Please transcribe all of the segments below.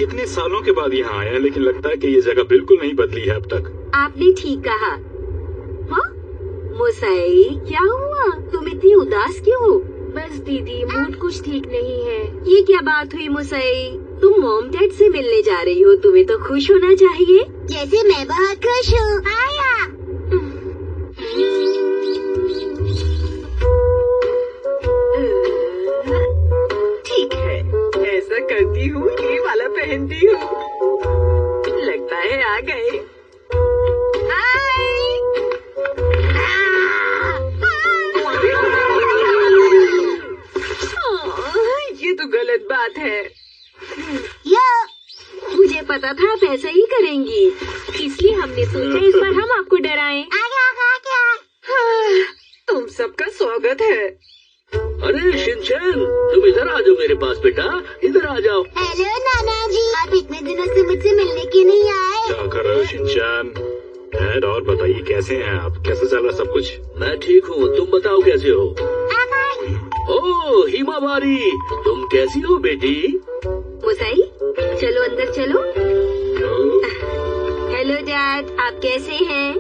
इतने सालों के बाद यहाँ आए हैं, लेकिन लगता है कि ये जगह बिल्कुल नहीं बदली है अब तक। आपने ठीक कहा। हाँ मुसाई, क्या हुआ? तुम इतनी उदास क्यों हो? बस दीदी, मूड कुछ ठीक नहीं है। ये क्या बात हुई मुसाई? तुम मॉम डैड से मिलने जा रही हो, तुम्हें तो खुश होना चाहिए। जैसे मैं बहुत खुश हूँ। आया। ठीक है, ऐसा करती हूँ, ये वाला पहनती हूँ। लगता है आ गए। ये तो गलत बात है। मुझे पता था आप ऐसा ही करेंगी, इसलिए हमने सोचा इस बार हम आपको डराएं। तुम सबका स्वागत है। अरे शिनचैन, तुम इधर आ जाओ मेरे पास बेटा, इधर आ जाओ। हेलो नाना जी, आप इतने दिनों से मुझसे मिलने क्यों नहीं आए? क्या कर रहे हो शिनचैन? डैड, और बताइए कैसे हैं आप? कैसे चल रहा सब कुछ? मैं ठीक हूँ, तुम बताओ कैसे हो? ओह हिमावारी, तुम कैसी हो बेटी? मुसाई चलो अंदर चलो। हेलो डैड, आप कैसे हैं?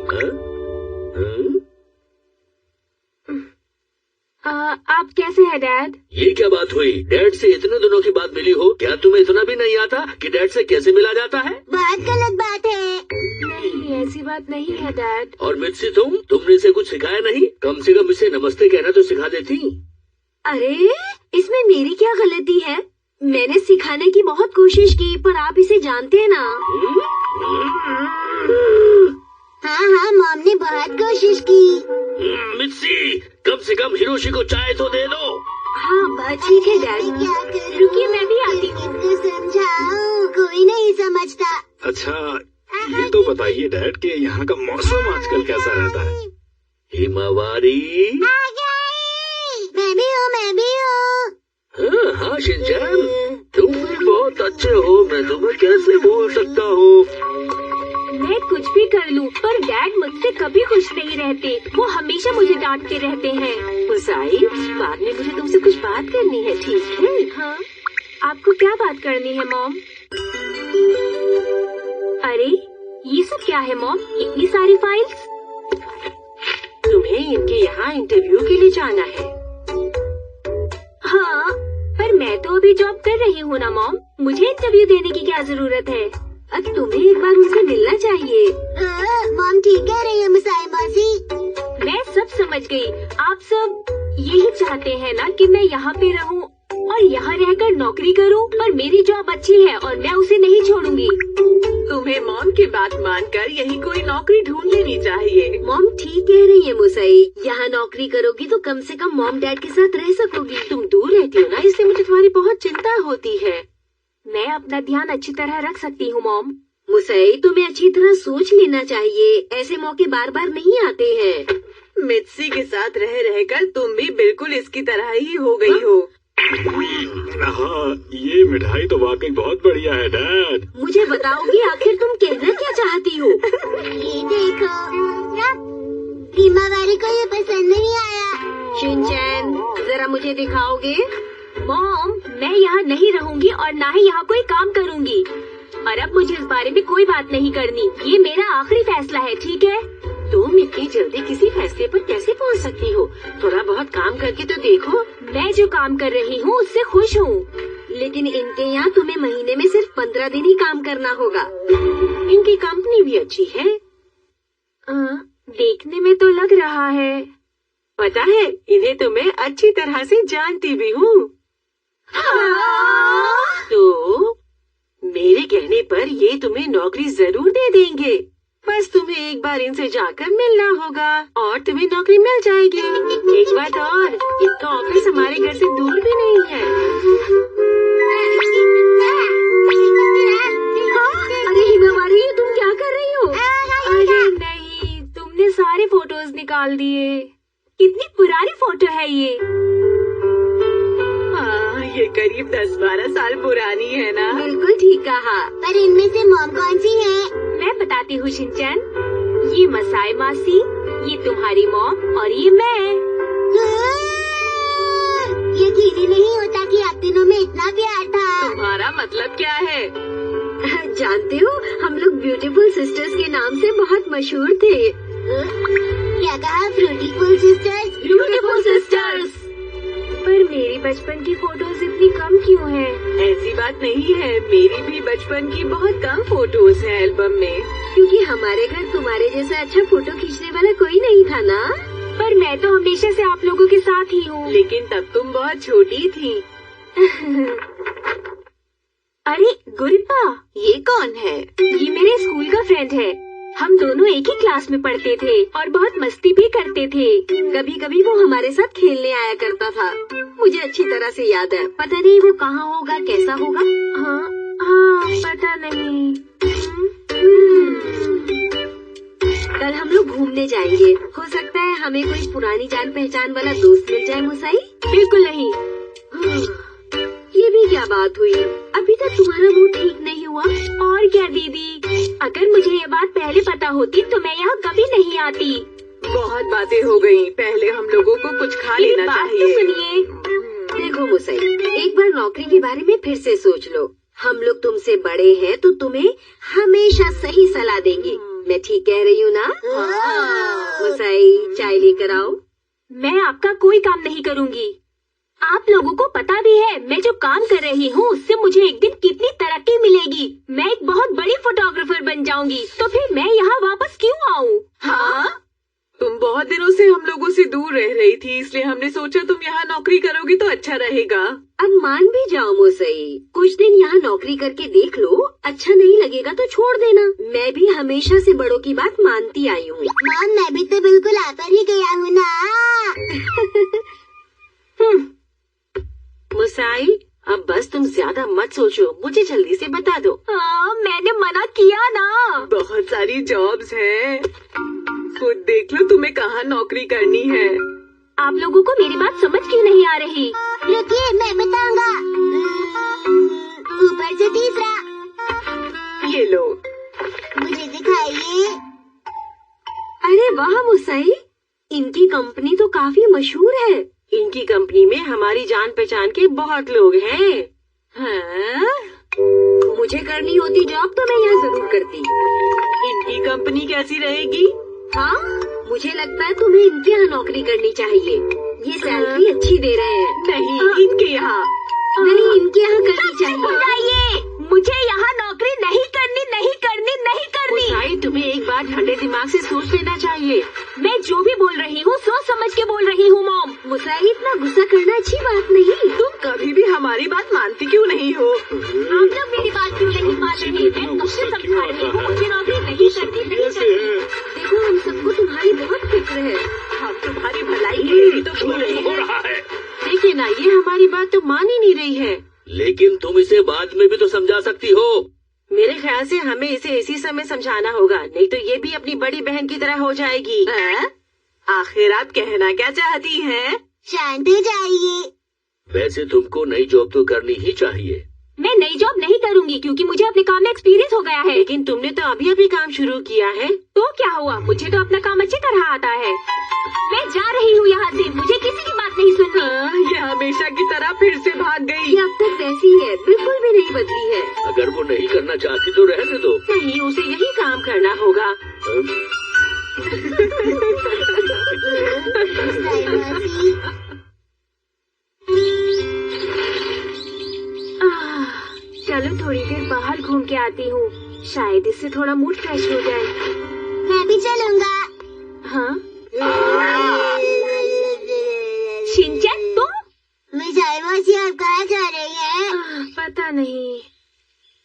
आप कैसे हैं डैड? ये क्या बात हुई? डैड से इतने दिनों के बाद मिली हो, क्या तुम्हें इतना भी नहीं आता कि डैड से कैसे मिला जाता है? बहुत गलत बात है। नहीं, ऐसी बात नहीं है डैड। और मिर्ची, तुमने इसे कुछ सिखाया नहीं? कम से कम इसे नमस्ते कहना तो सिखा देती। अरे इसमें मेरी क्या गलती है? मैंने सिखाने की बहुत कोशिश की, पर आप इसे जानते हैं ना। हाँ, मॉम ने बहुत कोशिश की। मिर्ची, कम से कम हिरोशी को चाय तो दे दो। हाँ ठीक है डैड। क्या करूं? रुकिए, मैं भी आती हूँ। किसको समझाऊं? कोई नहीं समझता। अच्छा ये तो बताइए डैड कि यहाँ का मौसम आजकल कैसा रहता है? हिमावारी। मैं भी हूँ। हाँ शिनचैन, तुम भी बहुत अच्छे हो, मैं तुम्हें कैसे भूल सकता हूँ। मैं कुछ भी कर लूँ, पर डैड मुझसे कभी खुश नहीं रहते। वो हमेशा मुझे डांटते रहते हैं। मुसाई, बाद में मुझे तुमसे कुछ बात करनी है, ठीक है? हाँ, आपको क्या बात करनी है मॉम? अरे ये सब क्या है मॉम? इतनी सारी फाइल्स। तुम्हें इनके यहाँ इंटरव्यू के लिए जाना है। हाँ, पर मैं तो अभी जॉब कर रही हूँ ना मॉम, मुझे इंटरव्यू देने की क्या जरूरत है? अब तुम्हें एक बार उनसे मिलना चाहिए। मॉम ठीक कह रही है मुसाई मौसी। मैं सब समझ गई। आप सब यही चाहते हैं ना कि मैं यहाँ पे रहूँ और यहाँ रहकर नौकरी करूँ, पर मेरी जॉब अच्छी है और मैं उसे नहीं छोड़ूंगी। तुम्हें मॉम की बात मानकर यही कोई नौकरी ढूंढ लेनी चाहिए। मॉम ठीक कह रही है मुसाई, यहाँ नौकरी करोगी तो कम से कम मॉम डैड के साथ रह सकोगी। तुम दूर रहती हो ना, इसलिए मुझे तुम्हारी बहुत चिंता होती है। मैं अपना ध्यान अच्छी तरह रख सकती हूँ मॉम। मुसाई, तुम्हें अच्छी तरह सोच लेना चाहिए, ऐसे मौके बार बार नहीं आते हैं। मित्सी के साथ रह रहकर तुम भी बिल्कुल इसकी तरह ही हो गई हो। हाँ, ये मिठाई तो वाकई बहुत बढ़िया है डैड। मुझे बताओगी आखिर तुम कहना क्या चाहती हो? ये देखो, हिमावारी को ये पसंद नहीं आया। शिनचैन, जरा मुझे दिखाओगे? मॉम, मैं यहाँ नहीं रहूंगी और ना ही यहाँ कोई काम करूंगी। और अब मुझे इस बारे में कोई बात नहीं करनी। ये मेरा आखिरी फैसला है, ठीक है? तुम इतनी जल्दी किसी फैसले पर कैसे पहुँच सकती हो? थोड़ा बहुत काम करके तो देखो। मैं जो काम कर रही हूँ उससे खुश हूँ। लेकिन इनके यहाँ तुम्हें महीने में सिर्फ 15 दिन ही काम करना होगा। इनकी कंपनी भी अच्छी है। देखने में तो लग रहा है। पता है, इन्हें तो मैं अच्छी तरह से जानती भी हूँ। तो मेरे कहने पर ये तुम्हें नौकरी जरूर दे देंगे। बस तुम्हें एक बार इनसे जाकर मिलना होगा और तुम्हें नौकरी मिल जाएगी। एक बात और, इनका ऑफिस हमारे घर से दूर भी नहीं है। अरे हिमावारी, तुम क्या कर रही हो? अरे नहीं, तुमने सारे फोटोज निकाल दिए। कितनी पुरानी फोटो है ये। ये करीब 10-12 साल पुरानी है ना? बिल्कुल ठीक कहा। पर इनमें से मॉम कौन सी है? मैं बताती हूँ शिनचैन। ये मसाई मासी, ये तुम्हारी मॉम और ये मैं। यकीन ही नहीं होता कि आप तीनों में इतना प्यार था। तुम्हारा मतलब क्या है? जानते हो हम लोग ब्यूटीफुल सिस्टर्स के नाम से बहुत मशहूर थे। क्या कहा? Beautiful sisters? Beautiful sisters. पर मेरी बचपन की फोटोज इतनी कम क्यों हैं? ऐसी बात नहीं है, मेरी भी बचपन की बहुत कम फोटोज हैं एल्बम में। क्योंकि हमारे घर तुम्हारे जैसा अच्छा फोटो खींचने वाला कोई नहीं था ना। पर मैं तो हमेशा से आप लोगों के साथ ही हूँ। लेकिन तब तुम बहुत छोटी थी। अरे गुरिप्पा, ये कौन है? ये मेरे स्कूल का फ्रेंड है। हम दोनों एक ही क्लास में पढ़ते थे और बहुत मस्ती भी करते थे। कभी कभी वो हमारे साथ खेलने आया करता था, मुझे अच्छी तरह से याद है। पता नहीं वो कहाँ होगा, कैसा होगा। हाँ, पता नहीं। कल हम लोग घूमने जाएंगे, हो सकता है हमें कोई पुरानी जान पहचान वाला दोस्त मिल जाए। मुसाई? बिल्कुल नहीं। ये भी क्या बात हुई? अभी तक तुम्हारा मूड ठीक नहीं हुआ? और क्या दीदी, अगर मुझे ये बात पहले पता होती तो मैं यहाँ कभी नहीं आती। बहुत बातें हो गई, पहले हम लोगों को कुछ खा मेरी लेना बात चाहिए। तो सुनिए। देखो मुसाई, एक बार नौकरी के बारे में फिर से सोच लो। हम लोग तुमसे बड़े हैं तो तुम्हें हमेशा सही सलाह देंगे। मैं ठीक कह रही हूँ ना? मुसाई, चाय लेकर आओ। मैं आपका कोई काम नहीं करूँगी। आप लोगों को पता भी है मैं जो काम कर रही हूँ उससे मुझे एक दिन कितनी तरक्की मिलेगी। मैं एक बहुत बड़ी फोटोग्राफर बन जाऊंगी, तो फिर मैं यहाँ वापस क्यों आऊँ? हाँ, तुम बहुत दिनों से हम लोगों से दूर रह रही थी, इसलिए हमने सोचा तुम यहाँ नौकरी करोगी तो अच्छा रहेगा। अब मान भी जाओ मुसाई, कुछ दिन यहाँ नौकरी करके देख लो, अच्छा नहीं लगेगा तो छोड़ देना। मैं भी हमेशा से बड़ों की बात मानती आई हूँ। मॉम, मैं भी तो बिल्कुल आकर ही गया हूँ ना। मुसाई, अब बस तुम ज्यादा मत सोचो, मुझे जल्दी से बता दो। मैंने मना किया ना। बहुत सारी जॉब्स हैं, खुद देख लो तुम्हें कहाँ नौकरी करनी है। आप लोगों को मेरी बात समझ क्यों नहीं आ रही? रुकिए, मैं बताऊंगा। ऊपर से तीसरा। ये लो, मुझे दिखाइए। अरे वाह मुसाई, इनकी कंपनी तो काफी मशहूर है। इनकी कंपनी में हमारी जान पहचान के बहुत लोग हैं। हाँ? मुझे करनी होती जॉब तो मैं यहाँ जरूर करती। इनकी कंपनी कैसी रहेगी? हाँ, मुझे लगता है तुम्हें इनके यहाँ नौकरी करनी चाहिए। ये सैलरी अच्छी दे रहे हैं। नहीं, इनके यहाँ। नहीं, इनके यहाँ करनी चाहिए। बुलाइए, मुझे यहाँ नौकरी नहीं करनी, नहीं करनी, नहीं करनी। मुसाई, तुम्हें एक बार ठंडे दिमाग से सोच लेना चाहिए। मैं जो भी बोल रही हूँ सोच समझ के बोल रही हूँ मॉम। मुसाई, इतना गुस्सा करना अच्छी बात नहीं। तुम कभी भी हमारी बात मानती क्यों नहीं हो? आप लोग मेरी बात क्यों नहीं मान रहे? मैं कब से समझा रही हूँ मुझे नौकरी नहीं करनी, नहीं करनी। देखो, हम सबको तुम्हारी बहुत फिक्र है। हम तुम्हारी भलाई के लिए तो बोल रहे हो हैं। रहा है। देखिए ना, ये हमारी बात तो मान ही नहीं रही है। लेकिन तुम इसे बाद में भी तो समझा सकती हो। मेरे ख्याल से हमें इसे इसी समय समझाना होगा, नहीं तो ये भी अपनी बड़ी बहन की तरह हो जाएगी। आखिर आप कहना क्या चाहती हैं? शांत हो जाइए। वैसे तुमको नई जॉब तो करनी ही चाहिए। मैं नई जॉब नहीं करूँगी क्योंकि मुझे अपने काम में एक्सपीरियंस हो गया है। लेकिन तुमने तो अभी अभी काम शुरू किया है। तो क्या हुआ, मुझे तो अपना काम अच्छी तरह आता है। मैं जा रही हूँ यहाँ से, मुझे किसी की बात नहीं सुननी। ये हमेशा की तरह फिर से भाग गई। ये अब तक वैसी है, बिल्कुल भी नहीं बदली है। अगर वो नहीं करना चाहती तो रहने दो। नहीं, उसे यही काम करना होगा। मुसाई मौसी, चलो थोड़ी देर बाहर घूम के आती हूँ, शायद इससे थोड़ा मूड फ्रेश हो जाए। मैं भी चलूंगा। हाँ, शिनचैन तुम? मुसाई मौसी, आप कहाँ जा रही हैं? पता नहीं।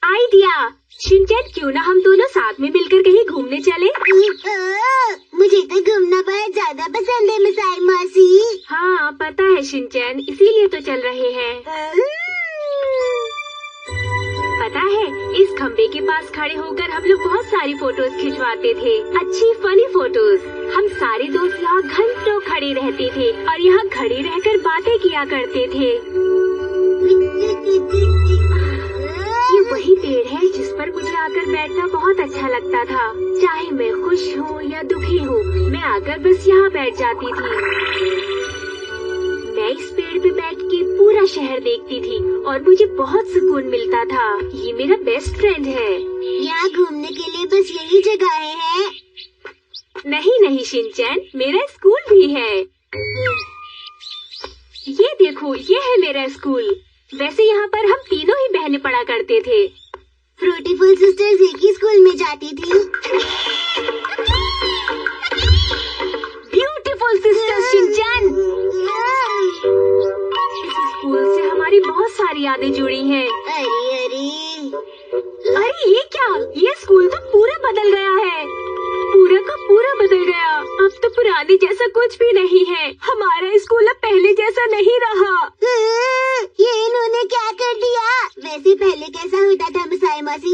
आइडिया, शिनचैन क्यों ना हम दोनों साथ में मिलकर कहीं घूमने चले? मुझे तो घूमना बहुत ज्यादा पसंद है मुसाई मौसी। हाँ पता है शिनचैन, इसीलिए तो चल रहे हैं। पता है, इस खम्बे के पास खड़े होकर हम लोग बहुत सारी फोटोज खिंचवाते थे, अच्छी फनी फोटोज। हम सारे दोस्त यहाँ घंटों खड़े रहते थे और यहाँ खड़े रहकर बातें किया करते थे। ये वही पेड़ है जिस पर मुझे आकर बैठना बहुत अच्छा लगता था। चाहे मैं खुश हूँ या दुखी हूँ, मैं आकर बस यहाँ बैठ जाती थी। मैं इस पेड़ पे बैठ के पूरा शहर देखती थी और मुझे बहुत सुकून मिलता था। ये मेरा बेस्ट फ्रेंड है। यहाँ घूमने के लिए बस यही जगहें हैं। नहीं नहीं शिनचैन, मेरा स्कूल भी है। ये देखो, ये है मेरा स्कूल। वैसे यहाँ पर हम तीनों ही बहनें पढ़ा करते थे। ब्यूटीफुल सिस्टर्स एक ही स्कूल में जाती थी। Beautiful sister Shinchan. इस स्कूल से हमारी बहुत सारी यादें जुड़ी हैं। अरे अरे, अरे ये क्या, ये स्कूल तो पूरा बदल गया है। पूरा का पूरा बदल गया। अब तो पुराने जैसा कुछ भी नहीं है। हमारा स्कूल अब पहले जैसा नहीं रहा। ये इन्होंने क्या कर दिया? वैसे पहले कैसा होता था मिसाई मौसी?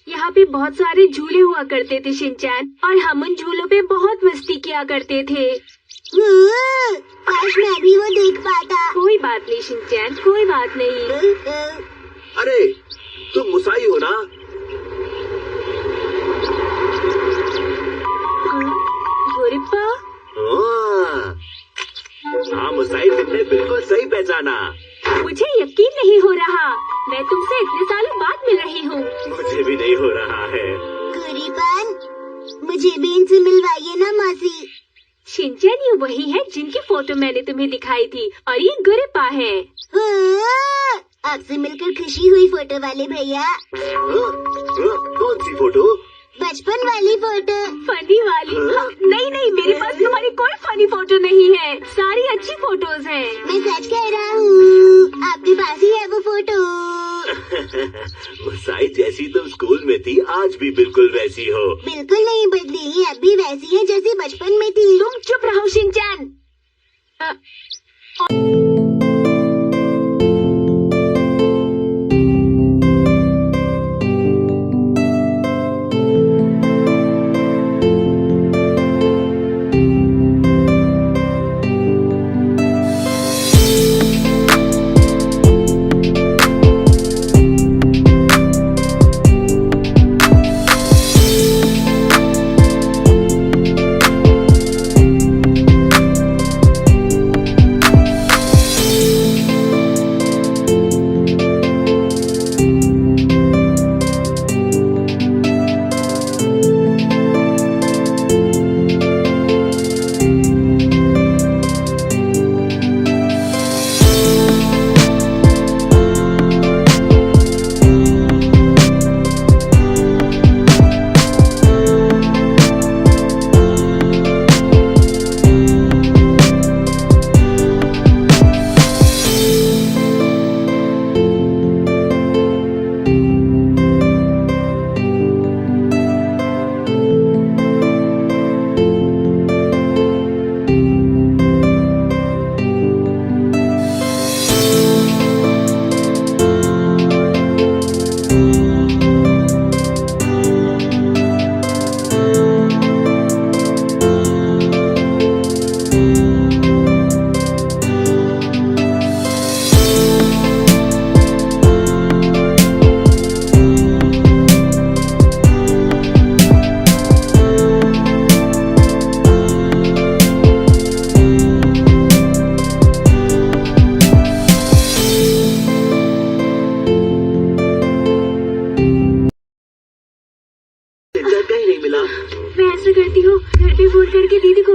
यहाँ पे बहुत सारे झूले हुआ करते थे शिनचैन, और हम उन झूलों पे बहुत मस्ती किया करते थे। काश मैं भी वो देख पाता। कोई बात नहीं शिनचैन, कोई बात नहीं। अरे तुम मुसाई हो ना? गोरिप्पा, हाँ मुसाई, तुमने बिल्कुल सही पहचाना। मुझे यकीन नहीं हो रहा, मैं तुमसे इतने सालों बाद मिल रही हूँ। मुझे भी नहीं हो रहा है। गुरीबान, मुझे भी इनसे मिलवाइए ना मौसी। शिनचैन, ये वही है जिनकी फोटो मैंने तुम्हें दिखाई थी, और ये गुरिप्पा है। आपसे मिलकर खुशी हुई फोटो वाले भैया। कौन सी फोटो? बचपन वाली फोटो। फनी वाली? हाँ, नहीं नहीं, मेरे पास तुम्हारी कोई फनी फोटो नहीं है। सारी अच्छी फोटोज हैं। मैं सच कह रहा हूँ, आपके पास ही है वो फोटो। मुसाई, जैसी तुम स्कूल में थी आज भी बिल्कुल वैसी हो। बिल्कुल नहीं बदली, अब भी वैसी है जैसी बचपन में थी। तुम चुप रहो शिनचैन।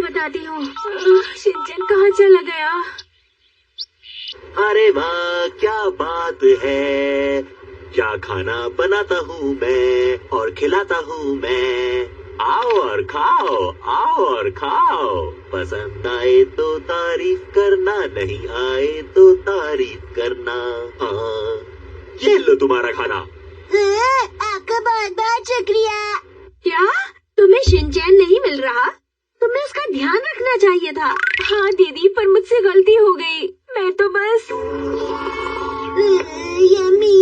बताती हूँ। शिनचैन कहाँ चला गया? अरे वाह, क्या बात है। क्या खाना बनाता हूँ मैं और खिलाता हूँ मैं। आओ और खाओ, आओ और खाओ। पसंद आए तो तारीफ करना, नहीं आए तो तारीफ करना। हाँ, ये लो तुम्हारा खाना। आपका बहुत बहुत शुक्रिया। क्या तुम्हें शिनचैन नहीं मिल रहा? तुम्हें उसका ध्यान रखना चाहिए था। हाँ दीदी, पर मुझसे गलती हो गई। मैं तो बस यम्मी।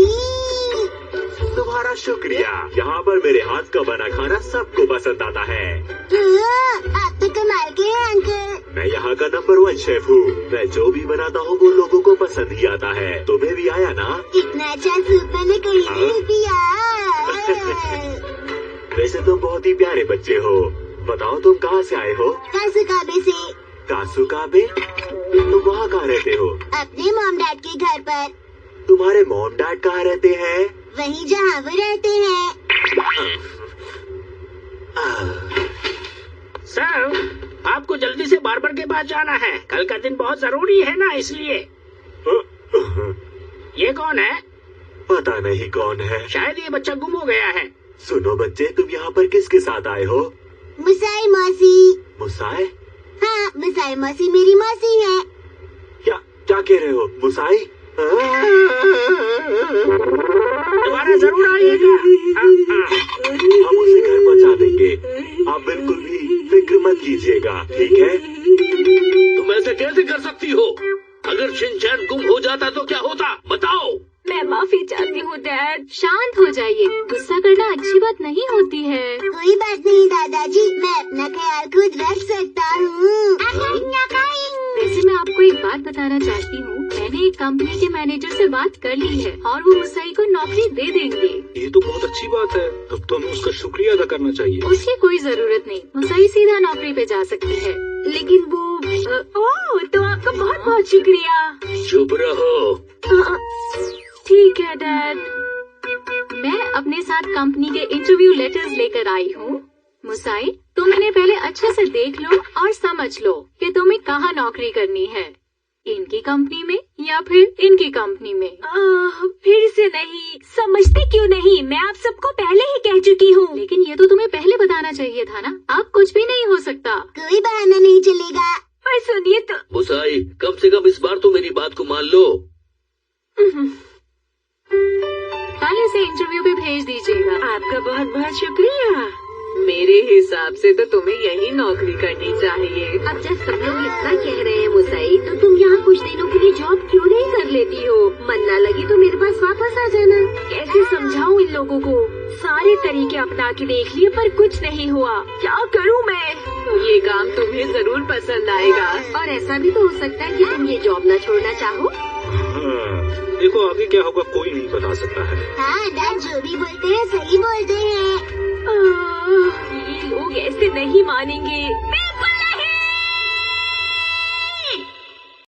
तुम्हारा शुक्रिया। यहाँ पर मेरे हाथ का बना खाना सबको पसंद आता है। आप तो कमाल के हैं अंकल। मैं यहाँ का नंबर 1 शेफ हूँ। मैं जो भी बनाता हूँ वो लोगों को पसंद ही आता है। तुम्हें भी आया ना? इतना अच्छा सूप मैंने कहीं नहीं पिया। वैसे तुम बहुत ही प्यारे बच्चे हो। बताओ तुम कहाँ से आए हो? कासुकाबे से। कासुकाबे? तुम वहाँ कहाँ रहते हो? अपने मॉम डैड के घर पर। तुम्हारे मॉम डैड कहाँ रहते हैं? वहीं जहाँ वो रहते हैं। सर, आपको जल्दी से बार्बर के पास जाना है। कल का दिन बहुत जरूरी है ना, इसलिए। ये कौन है? पता नहीं कौन है। शायद ये बच्चा गुम हो गया है। सुनो बच्चे, तुम यहाँ पर किसके साथ आए हो? मुसाई मौसी। मुसाए? हाँ, मुसाई मौसी मेरी मौसी है। क्या कह रहे हो? मुसाई? दोबारा जरूर आइएगा। हम उसे घर पहुँचा देंगे। आप बिल्कुल भी फिक्र मत कीजिएगा, ठीक है? तुम ऐसे कैसे कर सकती हो? अगर शिनचैन गुम हो जाता तो क्या होता, बताओ। मैं माफी चाहती हूँ डैड। शांत हो जाइए, गुस्सा करना अच्छी बात नहीं होती है। कोई बात नहीं दादाजी, मैं अपना ख्याल खुद रख सकता हूँ। वैसे मैं आपको एक बात बताना चाहती हूँ। मैंने एक कंपनी के मैनेजर से बात कर ली है और वो मुसाई को नौकरी दे देंगे। ये तो बहुत अच्छी बात है। तब तो हमें उसका शुक्रिया अदा करना चाहिए। उसकी कोई जरूरत नहीं, मुसाई सीधा नौकरी पे जा सकती है। लेकिन वो ओह, तो आपका बहुत बहुत शुक्रिया। चुप रहो। ठीक है डैड। मैं अपने साथ कंपनी के इंटरव्यू लेटर्स लेकर आई हूँ। मुसाई, तुम इन्हें पहले अच्छे से देख लो और समझ लो कि तुम्हें कहाँ नौकरी करनी है, इनकी कंपनी में या फिर इनकी कंपनी में। फिर से नहीं, समझते क्यों नहीं? मैं आप सबको पहले ही कह चुकी हूँ। लेकिन ये तो तुम्हें पहले बताना चाहिए था ना। अब कुछ भी नहीं हो सकता। कोई बहाना नहीं चलेगा। पर सुनिए तो। मुसाई, कम से कम इस बार तो मेरी बात को मान लो। कल इसे इंटरव्यू पे भेज दीजिएगा। आपका बहुत बहुत शुक्रिया। मेरे हिसाब से तो तुम्हें यही नौकरी करनी चाहिए। अब जब सब लोग इतना कह रहे हैं मुसाई, तो तुम यहाँ कुछ दिनों के लिए जॉब क्यों नहीं कर लेती हो? मन ना लगी तो मेरे पास वापस आ जाना। कैसे समझाऊं इन लोगों को? सारे तरीके अपना के देख लिए पर कुछ नहीं हुआ। क्या करूं मैं? ये काम तुम्हें जरूर पसंद आएगा। और ऐसा भी तो हो सकता है कि तुम ये जॉब न छोड़ना चाहो। देखो आगे क्या होगा कोई नहीं बता सकता है। हाँ डैड, जो भी बोलते हैं सही बोलते हैं। ये लोग ऐसे नहीं मानेंगे।